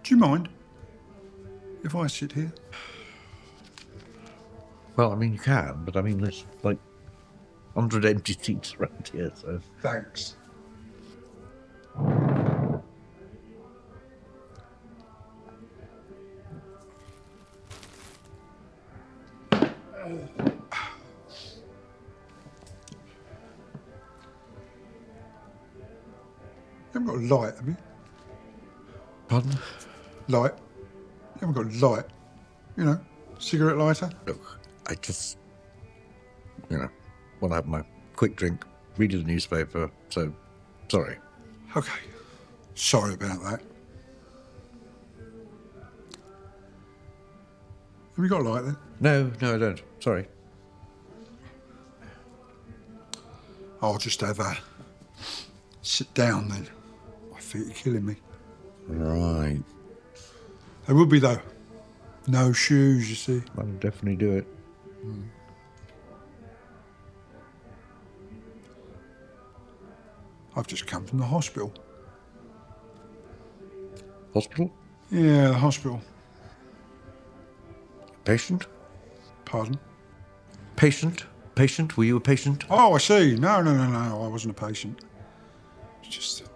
Do you mind if I sit here? Well, I mean, you can, but I mean, there's like 100 empty seats around here, so... Thanks. You haven't got a light, have you? Pardon? Light? You haven't got a light? You know, cigarette lighter? Look, I just, want to have my quick drink, read the newspaper, so, sorry. Okay. Sorry about that. Have you got a light then? No, I don't. Sorry. I'll just have a sit down then. My feet are killing me. Right. They would be though. No shoes, you see. I'll definitely do it. I've just come from the hospital. Hospital? Yeah, the hospital. Patient? Pardon? Patient? Patient? Were you a patient? Oh, I see. No. I wasn't a patient. It's just that,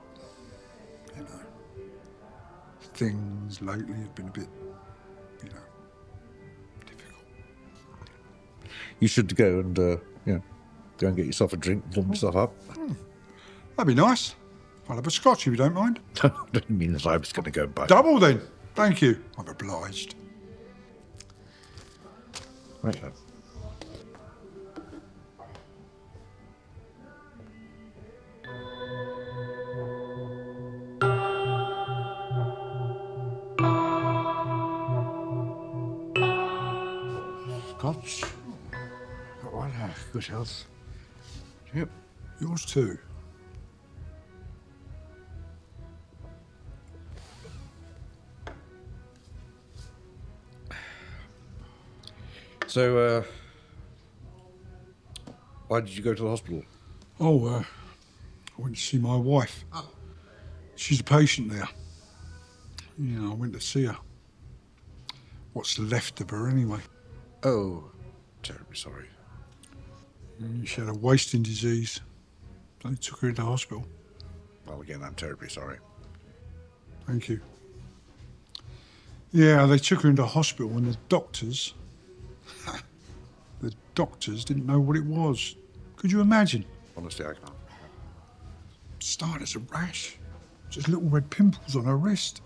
things lately have been a bit, difficult. You should go and, go and get yourself a drink, warm yourself up. That'd be nice. I'll have a scotch if you don't mind. I didn't mean that I was going to go and buy. Double then. Thank you. I'm obliged. Right then. Scotch. Well, good health. Yep. Yours too. So, why did you go to the hospital? Oh, I went to see my wife. She's a patient there. I went to see her. What's left of her anyway. Oh, terribly sorry. She had a wasting disease. They took her into hospital. Well, again, I'm terribly sorry. Thank you. Yeah, they took her into hospital and the doctors didn't know what it was. Could you imagine? Honestly, I can't. Started as a rash. Just little red pimples on her wrist.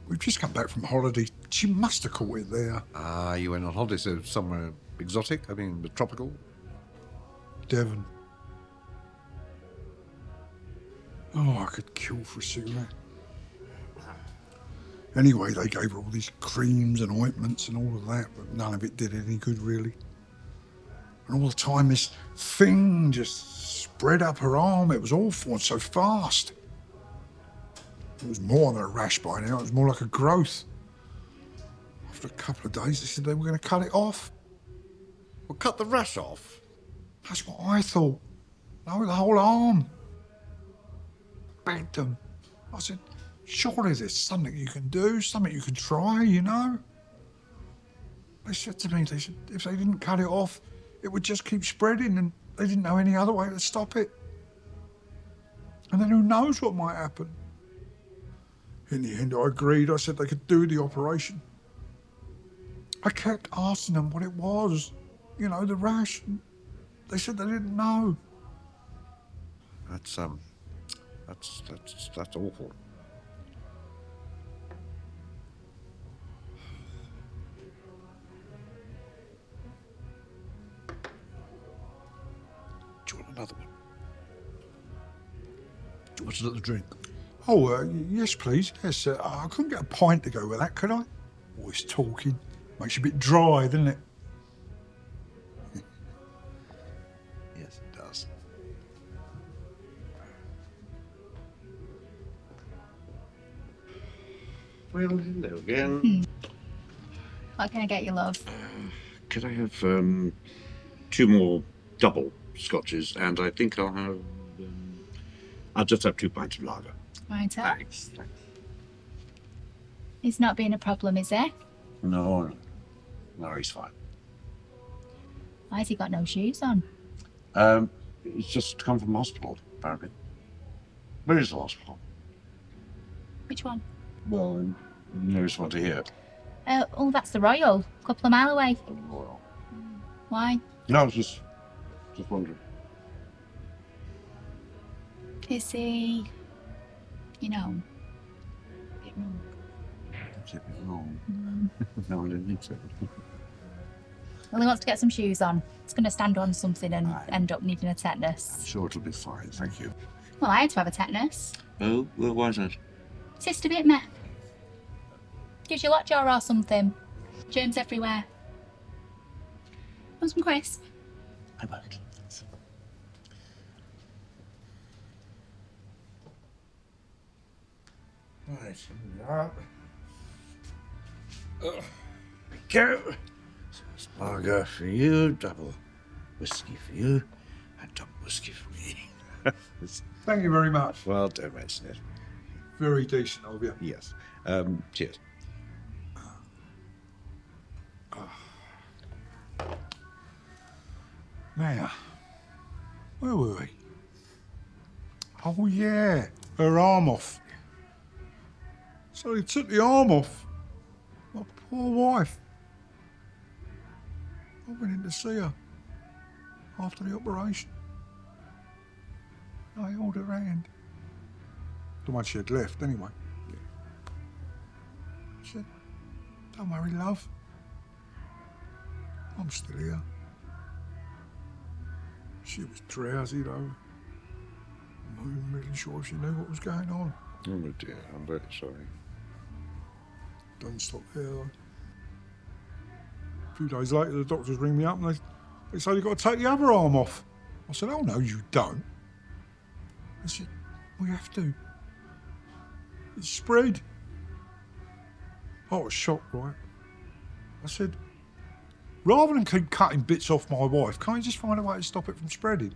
We've just come back from holiday. She must have caught it there. Ah, you went on holiday, so somewhere exotic? I mean, tropical? Devon. Oh, I could kill for a cigarette. Anyway, they gave her all these creams and ointments and all of that, but none of it did any good, really. And all the time, this thing just spread up her arm. It was awful and so fast. It was more than a rash by now. It was more like a growth. After a couple of days, they said they were going to cut it off. Well, cut the rash off. That's what I thought. No, the whole arm. Begged them. I said, surely there's something you can do, something you can try, They said to me, if they didn't cut it off, it would just keep spreading, and they didn't know any other way to stop it. And then who knows what might happen. In the end, I agreed. I said they could do the operation. I kept asking them what it was, the rash. They said they didn't know. That's awful. Do you want another one? Do you want another drink? Oh, yes, please. Yes, I couldn't get a pint to go with that, could I? Always talking. Makes you a bit dry, doesn't it? Yes, it does. Well, hello again. What can I get you, love? Could I have 2 more double scotches, and I think I'll have... I'll just have 2 pints of lager. Right, Thanks. He's not being a problem, is he? No, he's fine. Why has he got no shoes on? He's just come from hospital, apparently. Where is the hospital? Which one? Well, nearest one to here. Oh, that's the Royal. A couple of mile away. Oh, Royal. Why? No, I was just wondering. Is he, you know, a bit wrong? Is it wrong? No, I didn't think so. Well, he wants to get some shoes on. He's going to stand on something and end up needing a tetanus. I'm sure it'll be fine, thank you. Well, I had to have a tetanus. Oh, well, why is that? Sister bit me. Gives you lockjaw or something. Germs everywhere. Want some crisp? I won't. Right, here we are. Go. Lager for you, double whiskey for you, and double whiskey for me. Thank you very much. Well, don't mention it. Very decent of you. Yes. Cheers. Now, where were we? Oh yeah, her arm off. So he took the arm off. My poor wife. I went in to see her after the operation. I held her hand. The one she had left, anyway. She said, "Don't worry, love. I'm still here." She was drowsy, though. I'm not even really sure if she knew what was going on. Oh dear, I'm very sorry. Don't stop there, though. A few days later, the doctors ring me up and they say they've got to take the other arm off. I said, "Oh, no, you don't." They said, "We have to. It's spread." I was shocked, right? I said, "Rather than keep cutting bits off my wife, can't you just find a way to stop it from spreading?"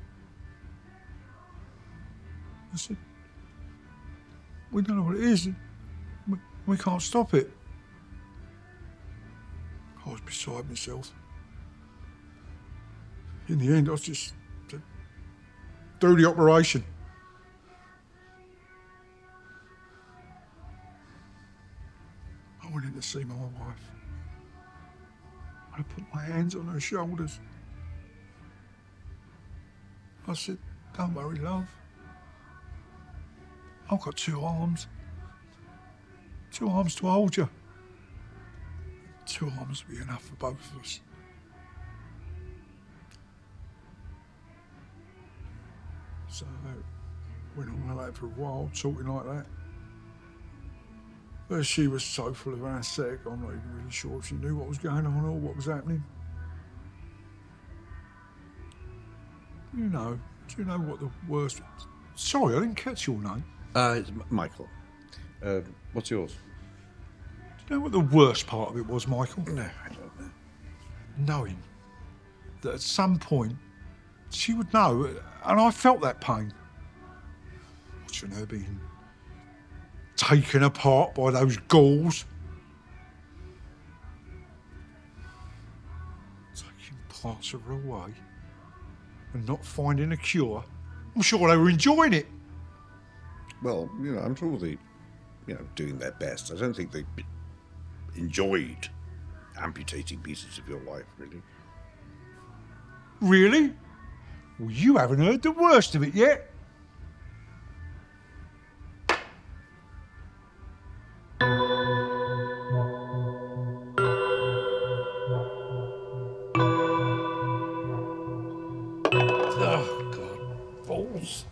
I said, "We don't know what it is. We can't stop it." I was beside myself. In the end, I was just to do the operation. I went in to see my wife. I put my hands on her shoulders. I said, "Don't worry, love. I've got two arms. Two arms to hold you. Two arms will be enough for both of us." So went on like that for a while, talking like that. But she was so full of anesthetic, I'm not even really sure if she knew what was going on or what was happening. Do you know what the worst... Sorry, I didn't catch your name. It's Michael. What's yours? Do you know what the worst part of it was, Michael? No, I don't know. Knowing that at some point she would know, and I felt that pain. Watching her being taken apart by those ghouls. Taking parts of her away and not finding a cure. I'm sure they were enjoying it. Well, I'm sure they, doing their best. I don't think they enjoyed amputating pieces of your life, really. Really? Well, you haven't heard the worst of it yet. Oh, God. Balls.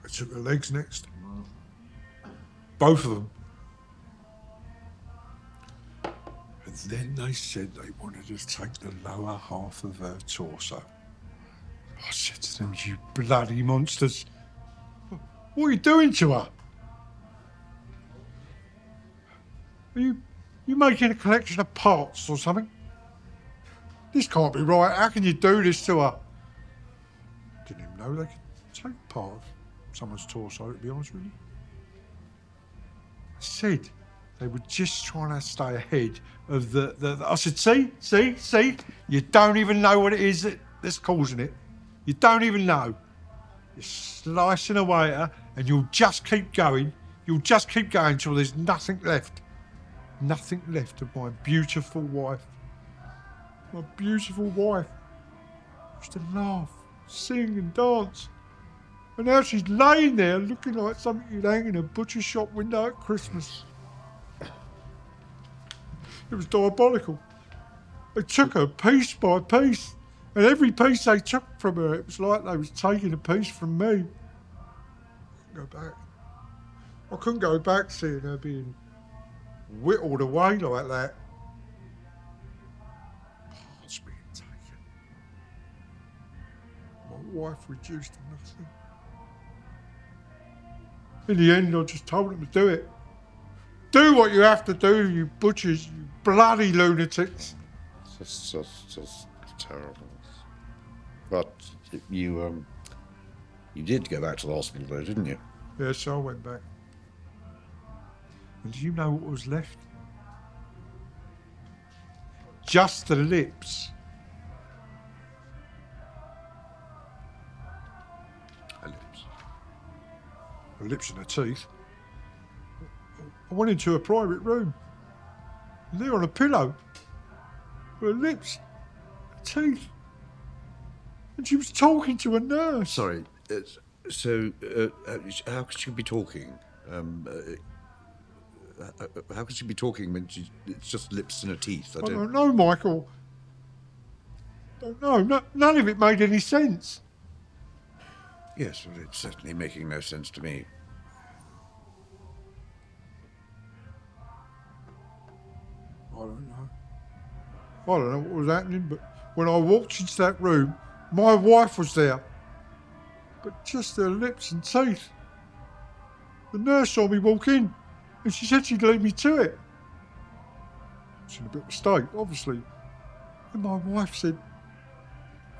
I took her legs next. Both of them. And then they said they wanted to take the lower half of her torso. I said to them, "You bloody monsters. What are you doing to her? Are you making a collection of parts or something?" This can't be right. How can you do this to her? Didn't even know they could take part of someone's torso, to be honest with you. I said they were just trying to stay ahead of the I said, see, you don't even know what it is that's causing it. You don't even know. You're slicing away at her and you'll just keep going. You'll just keep going until there's nothing left. Nothing left of my beautiful wife. My beautiful wife. Used to laugh, sing and dance. And now she's laying there looking like something you'd hang in a butcher shop window at Christmas. It was diabolical. They took her piece by piece. And every piece they took from her, it was like they was taking a piece from me. I couldn't go back. I couldn't go back seeing her being whittled away like that. Parts being taken. My wife reduced to nothing. In the end, I just told them to do it. Do what you have to do, you butchers, you bloody lunatics. It's just terrible. But you did go back to the hospital though, didn't you? Yes, so I went back. And do you know what was left? Just the lips. Her lips. Her lips and her teeth. I went into a private room. And there on a pillow. Her lips, her teeth. And she was talking to a nurse. Sorry. How could she be talking? How could she be talking when it's just lips and her teeth? I don't know, Michael. Don't know. None of it made any sense. Yes, well, it's certainly making no sense to me. I don't know. I don't know what was happening, but when I walked into that room, my wife was there. But just her lips and teeth. The nurse saw me walk in, and she said she'd lead me to it. I was in a bit of a state, obviously. And my wife said,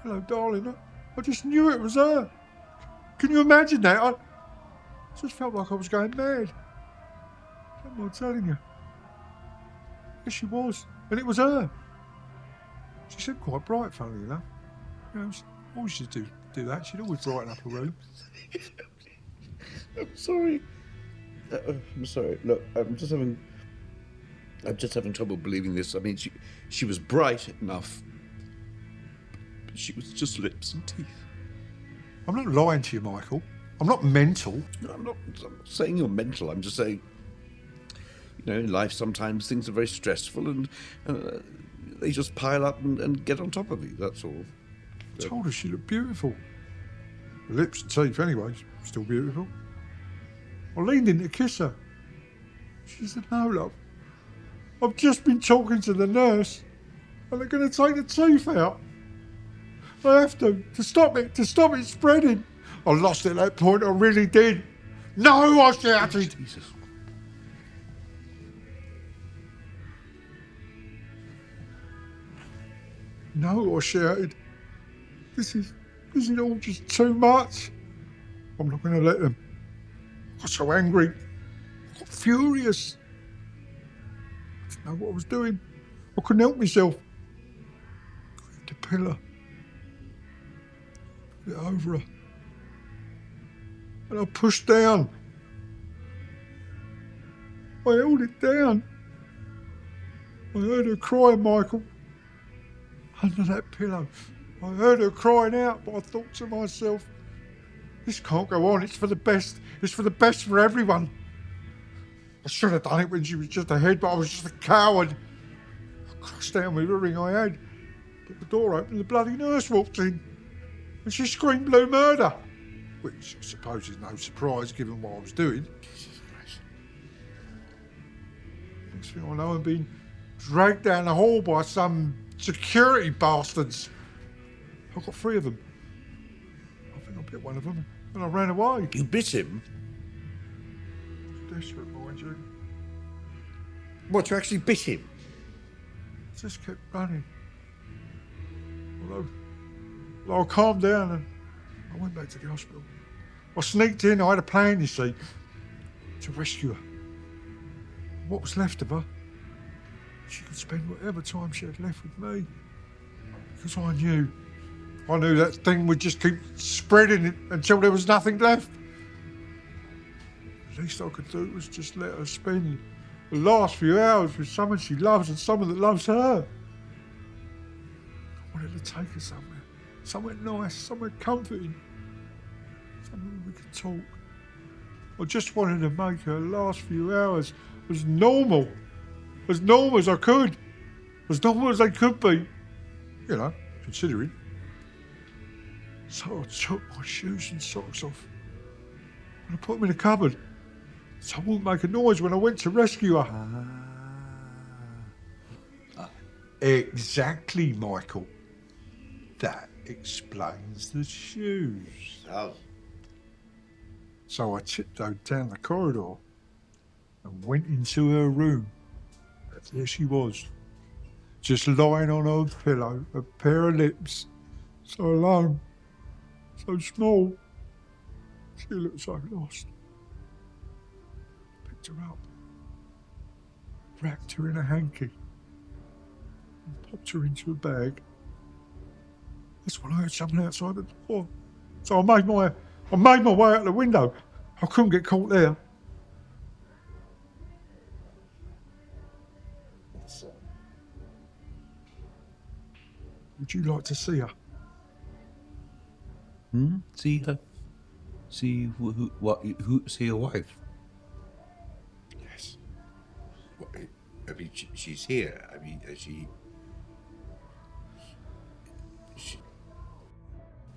"Hello, darling." I just knew it was her. Can you imagine that? I just felt like I was going mad. What am I telling you? Yes, she was. And it was her. She seemed quite bright, funnily enough. You know, I always used to do that. She'd always brighten up a room. I'm sorry. I'm sorry. Look, I'm just having trouble believing this. I mean, she was bright enough, but she was just lips and teeth. I'm not lying to you, Michael. I'm not mental. No, I'm not saying you're mental. I'm just saying, you know, in life sometimes things are very stressful and they just pile up and get on top of you. That's all. I told her she looked beautiful. Her lips and teeth, anyway, still beautiful. I leaned in to kiss her. She said, "No, love. I've just been talking to the nurse and they're going to take the teeth out. I have to stop it spreading." I lost it at that point, I really did. "No," I shouted. Jesus. "No," I shouted. This is all just too much. I'm not going to let them. I got so angry. I got furious. I didn't know what I was doing. I couldn't help myself. I grabbed a pillow. Put it over her. And I pushed down. I held it down. I heard her crying, Michael. Under that pillow. I heard her crying out, but I thought to myself, this can't go on. It's for the best. It's for the best for everyone. I should have done it when she was just ahead, but I was just a coward. I crashed down with everything I had. But the door opened and the bloody nurse walked in. And she screamed blue murder. Which I suppose is no surprise given what I was doing. Jesus Christ. Next thing I know, I'm being dragged down the hall by some security bastards. I got 3 of them. I think I bit one of them and I ran away. You bit him? I was desperate, mind you. What, you actually bit him? I just kept running. Although I calmed down and I went back to the hospital. I sneaked in, I had a plan, you see, to rescue her. What was left of her, she could spend whatever time she had left with me. Because I knew that thing would just keep spreading it until there was nothing left. The least I could do was just let her spend the last few hours with someone she loves and someone that loves her. I wanted to take her somewhere nice, somewhere comforting, somewhere where we could talk. I just wanted to make her last few hours as normal as I could, as normal as they could be, you know, considering. So I took my shoes and socks off and I put them in a cupboard so I wouldn't make a noise when I went to rescue her. Exactly, Michael. That explains the shoes. Oh. So I tiptoed down the corridor and went into her room. There she was, just lying on her pillow, a pair of lips, so alone, so small. She looked so lost. Picked her up, wrapped her in a hanky, and popped her into a bag. That's when I heard someone outside the door. So I made my way out the window. I couldn't get caught there. Would you like to see her? See her? See see your wife? Yes. What, I mean, she's here. I mean, she...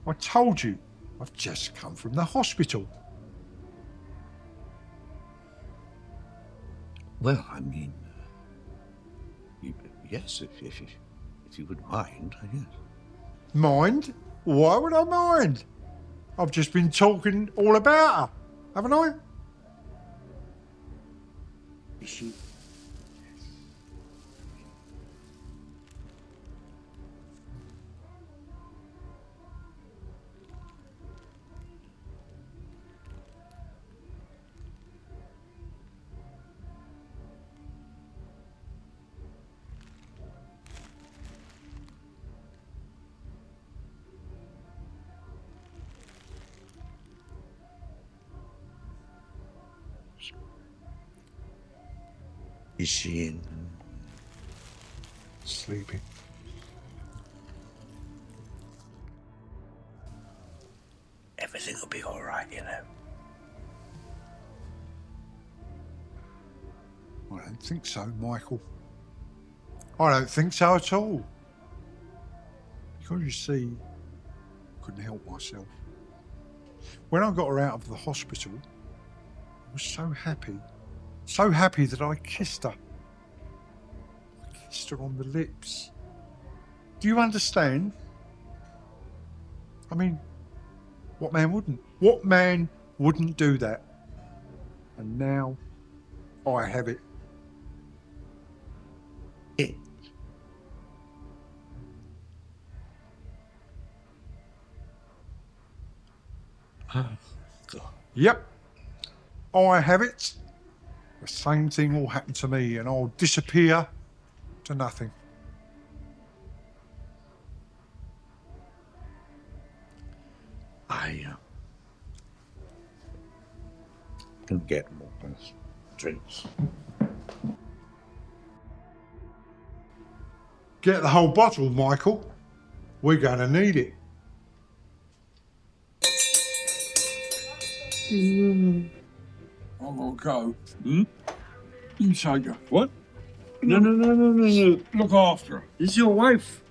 I told you, I've just come from the hospital. Well, I mean, yes, if you would mind, I guess. Mind? Why would I mind? I've just been talking all about her, haven't I? Is she? Is she in? Sleeping. Everything will be all right, you know. I don't think so, Michael. I don't think so at all. Because you see, I couldn't help myself. When I got her out of the hospital, I was so happy that I kissed her. I kissed her on the lips. Do you understand? I mean, what man wouldn't? What man wouldn't do that? And now I have it. Oh, God. Yep, I have it. The same thing will happen to me and I'll disappear to nothing. I can get more drinks. Get the whole bottle, Michael. We're going to need it. I'm going to go. You take her. What? No. Look after her. This is your wife.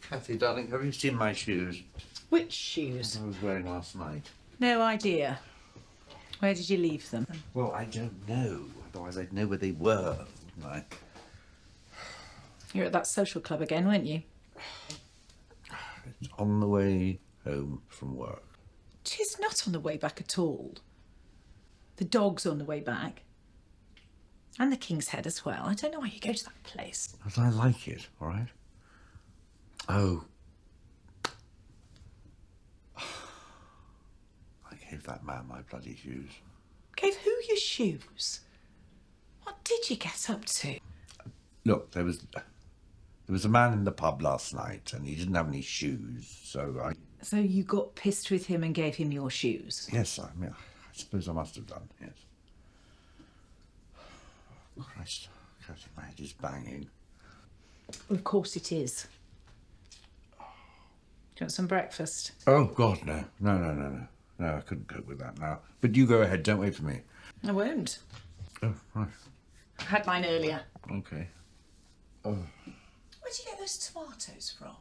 Kathy, darling, have you seen my shoes? Which shoes? I was wearing last night. No idea. Where did you leave them? Well, I don't know. Otherwise, I'd know where they were, wouldn't I? You were at that social club again, weren't you? It's on the way home from work. She's not on the way back at all. The dog's on the way back. And the King's Head as well. I don't know why you go to that place. But I like it, all right? Oh. I gave that man my bloody shoes. Gave who your shoes? What did you get up to? Look, there was a man in the pub last night and he didn't have any shoes, so So you got pissed with him and gave him your shoes? Yes, I suppose I must have done, yes. Christ, my head is banging. Well, of course it is. Do you want some breakfast? Oh, God, no. No, I couldn't cope with that now. But you go ahead, don't wait for me. I won't. Oh, right. I had mine earlier. Okay. Where'd you get those tomatoes from?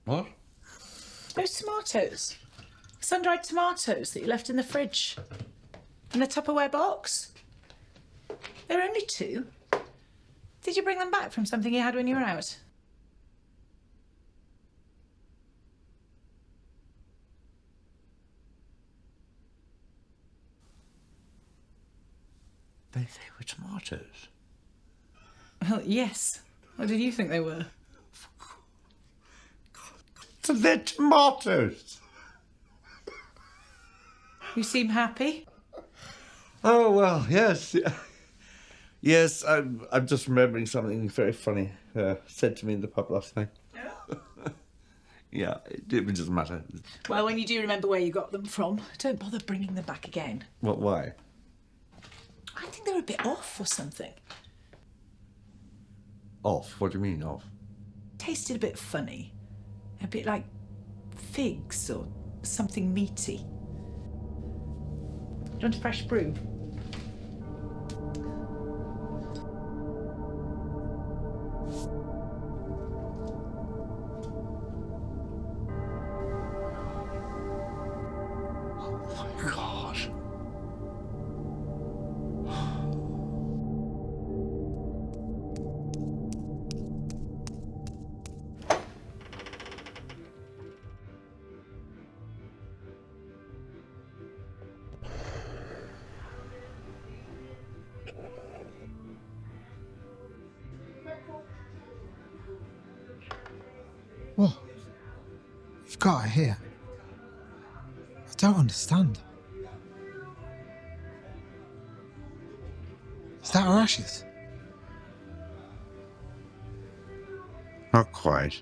What? Those tomatoes. Sun-dried tomatoes that you left in the fridge. In the Tupperware box. There were only 2. Did you bring them back from something you had when you were out? They were tomatoes. Well, yes. What did you think they were? So they're tomatoes. You seem happy. Oh, well, yes. Yes, I'm just remembering something very funny said to me in the pub last night. Yeah, it doesn't matter. Well, when you do remember where you got them from, don't bother bringing them back again. What, why? I think they're a bit off or something. Off? What do you mean, off? Tasted a bit funny. A bit like figs or something meaty. Do you want a fresh brew? God. What? You've got her here. I don't understand. Is that her ashes? Not quite.